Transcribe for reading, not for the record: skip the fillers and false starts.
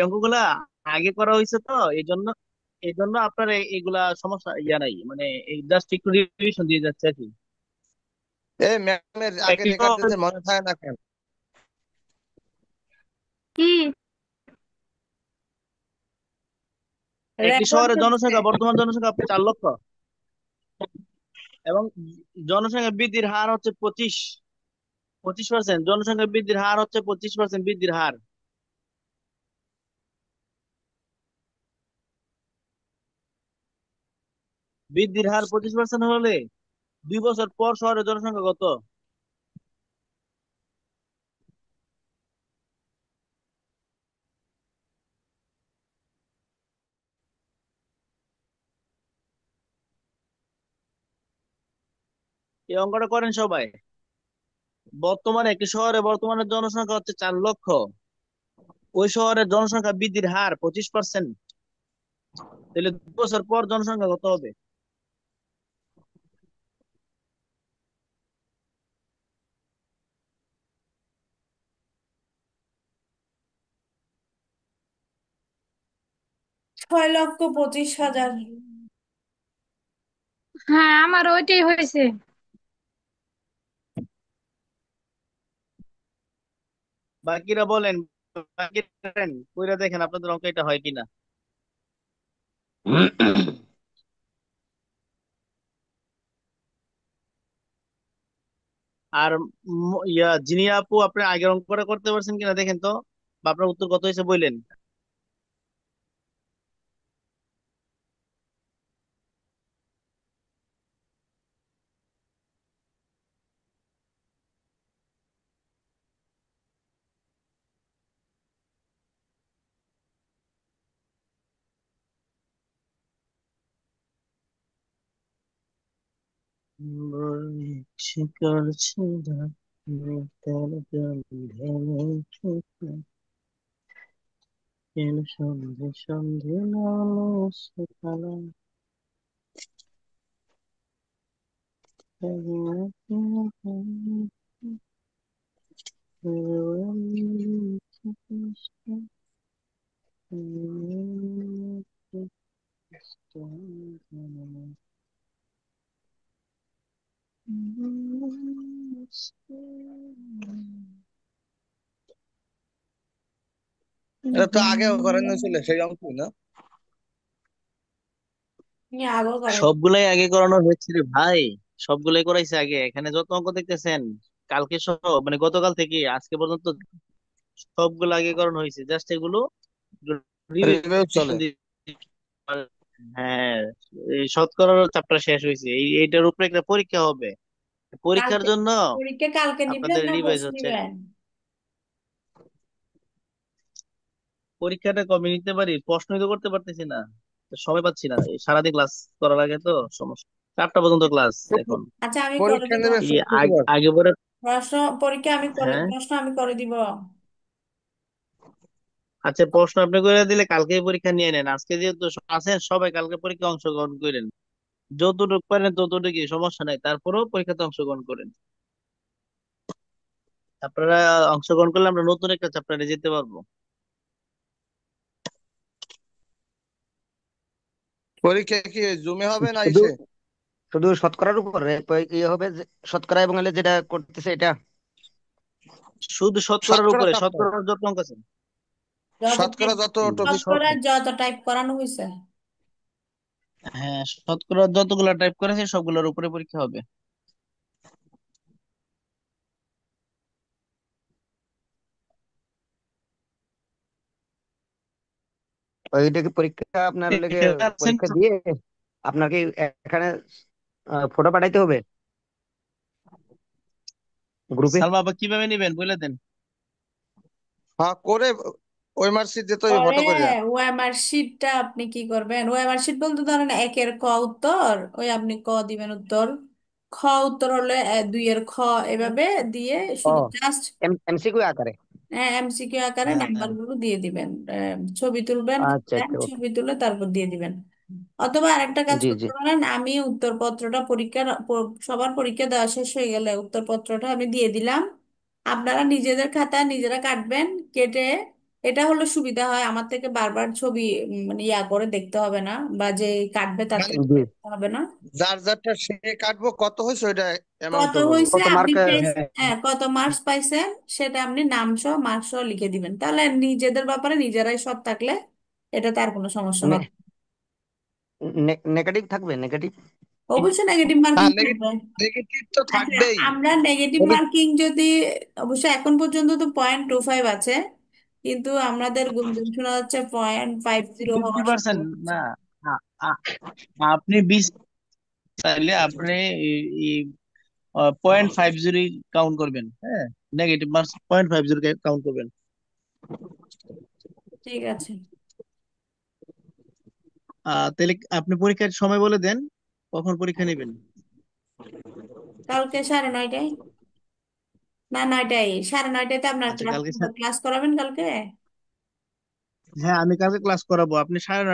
অঙ্কগুলা আগে করা হয়েছে তো এই জন্য, আপনার এগুলা সমস্যা নাই, মানে জাস্ট একটু রিভিশন দিয়ে যাচ্ছে আর কি। এই ম্যামের আগে একটি রেখার শহর দিতে মনে থাকে না কেন? কি একটি রেকর্ড শহরের হচ্ছে? জনসংখ্যা, বর্তমান জনসংখ্যা 4 লক্ষ, এবং জনসংখ্যা বৃদ্ধির হার হচ্ছে 25%। জনসংখ্যা বৃদ্ধির হার হচ্ছে 25% বৃদ্ধির হার। বৃদ্ধির হার 25% হলে 2 বছর পর শহরের জনসংখ্যা কত? এই অঙ্কটা করেন সবাই। বর্তমানে একটি শহরে বর্তমানে জনসংখ্যা হচ্ছে 4 লক্ষ, ওই শহরের জনসংখ্যা বৃদ্ধির হার 25%, তাহলে 2 বছর পর জনসংখ্যা কত হবে? 6,25,000। হ্যাঁ, আমার ওইটাই হয়েছে। বাকিরা বলেন, বাকিরা করেন, কইরা দেখেন আপনাদের অঙ্ক এটা হয় কিনা। আর জিনিয়া আপু, আপনি আগের অঙ্কটা করতে পারছেন কিনা দেখেন তো, বা আপনার উত্তর কত হয়েছে বললেন। বৃষ্টি করছে রাত, মেঘের গন্ধে মেঘে, কেন সন্ধে সন্ধে নামে সকালে, এটা তো আগে করেন ছিল সেই অঙ্ক না? নিয়ে আগেও করেন। সবগুলাই আগে করানো হয়েছে রে ভাই, সবগুলাই করাইছে আগে। এখানে যত অঙ্ক দেখতেছেন কালকে সহ, মানে গতকাল থেকে আজকে পর্যন্ত সবগুলো আগে করানো হয়েছে, জাস্ট এগুলো রিভিউ চলে। রিভিশন। হ্যাঁ, এই শতকরার চ্যাপ্টার শেষ হয়েছে, এইটার উপরে একটা পরীক্ষা হবে, পরীক্ষার কালকে জন্য পরীক্ষা কালকে নিবেন আপনাদের না রিভাইজ পরশু হচ্ছে আর কি। নিবেন? পরীক্ষাটা কবে নিতে পারি, প্রশ্নই তো করতে পারতেছি না, তো সময় পাচ্ছি না, এই সারাদিন ক্লাস করার আগে তো সমস্যা। 4টা পর্যন্ত ক্লাস এখন। আচ্ছা আমি করে পরীক্ষা দিব। নেবে এই শুক্রবার। আগে পরে। প্রশ্ন পরীক্ষা আমি করে, হ্যাঁ, প্রশ্ন আমি করে দিব। আচ্ছা, প্রশ্ন আপনি করে দিলে কালকে পরীক্ষা নিয়ে নেন, আজকে যেহেতু আছেন সবাই কালকে পরীক্ষা অংশগ্রহণ করেন, যতটুকু পারেন ততটুকু, সমস্যা নাই, তারপরেও পরীক্ষাতে অংশগ্রহণ করেন। আপনারা অংশগ্রহণ করলে আমরা নতুন একটা চ্যাপ্টারে যেতে পারবো। পরীক্ষা কি জুমে হবে না শুধু ইসে? শুধু শতকরার উপরে ইয়ে হবে শতকরা এবং হলে যেটা করতেছে এটা। শুধু শতকরার শতকরা উপরে, চারটায়, শতকরার যত অঙ্ক আছে। যত শতকরা টাইপ, যত টপিক শত- শতকরা যত টাইপ করানো হয়েছে। হ্যাঁ, শতকরা যতগুলা টাইপ করেছে সবগুলোর উপরে পরীক্ষা হবে। ওইটা কি পরীক্ষা আপনার লেগে ঠিক আছে। পরীক্ষা দিয়ে আপনার কি এখানে ফটো পাঠাইতে হবে গ্রুপে? সালমা আপা কিভাবে নিবেন বলে দেন। হ্যাঁ করে ওই মার্কশিট যেত ওই পরে ফটো করে। ওএমআর শিটটা আপনি কি করবেন? ওএমআর শিট বলতে ধরেন একের ক উত্তর, ওই আপনি ক দিবেন উত্তর, খ উত্তর হলে দুইয়ের খ, এভাবে দিয়ে ও শুধু জাস্ট এমসিকিউ আকারে। এমসিকিউ আকারে হ্যাঁ, নাম্বার গুলো দিয়ে দিবেন। ছবি তুলবেন, আচ্ছা আচ্ছা, ওকে। ছবি তুলে তারপর দিয়ে দিবেন। অথবা আরেকটা কাজ জি জি। করতে পারেন, আমি উত্তরপত্রটা সবার পরীক্ষা দেওয়া শেষ হয়ে গেলে উত্তরপত্রটা আমি দিয়ে দিলাম, আপনারা নিজেদের খাতায় নিজেরা কাটবেন, কেটে এটা হলো সুবিধা হয়, আমার থেকে বারবার ছবি মানে ইয়া করে দেখতে হবে না, বা যে কাটবে তার খালি থেকে জি। দেখতে হবে না। যার যারটা সে কাটবো, কত হয়েছে ওইটা কত অ্যামাউন্টটা বলবো। হয়েছে কত আপনি মার্ক? হ্যাঁ, হ্যাঁ, কত মার্কস পাইছেন সেটা আপনি নাম সহ মার্কস সহ লিখে দিবেন, তাহলে নিজেদের ব্যাপারে নিজেরাই সৎ থাকলে এটা তার কোনো সমস্যা হবে না। নেগেটিভ থাকবে, নেগেটিভ? অবশ্যই নেগেটিভ মার্কিং হ্যাঁ, থাকবে। নেগেটিভ তো আচ্ছা, থাকবেই। আমরা নেগেটিভ মার্কিং যদি, অবশ্য এখন পর্যন্ত তো 0.25 আছে, কিন্তু আমাদের গুঞ্জন শোনা যাচ্ছে 0.50 ফিফটি হওয়ার পার্সেন্ট সম্ভাবনা না। আ- আ- আপনি 20 চাইলে আপনি 0.50 কাউন্ট করবেন, হ্যাঁ। নেগেটিভ মার্কস 0.50 কাউন্ট করবেন। আছে। ঠিক আছে। তাহলে আপনি পরীক্ষার সময় বলে দেন, কখন পরীক্ষা নেবেন। কালকে 9:30টায়, না 9টায়, 9:30টায় তো আপনার আচ্ছা, ক্লাস, কালকে ক্লাস করাবেন কালকে। হ্যাঁ, আমি কালকে ক্লাস করাবো। আপনি 9:30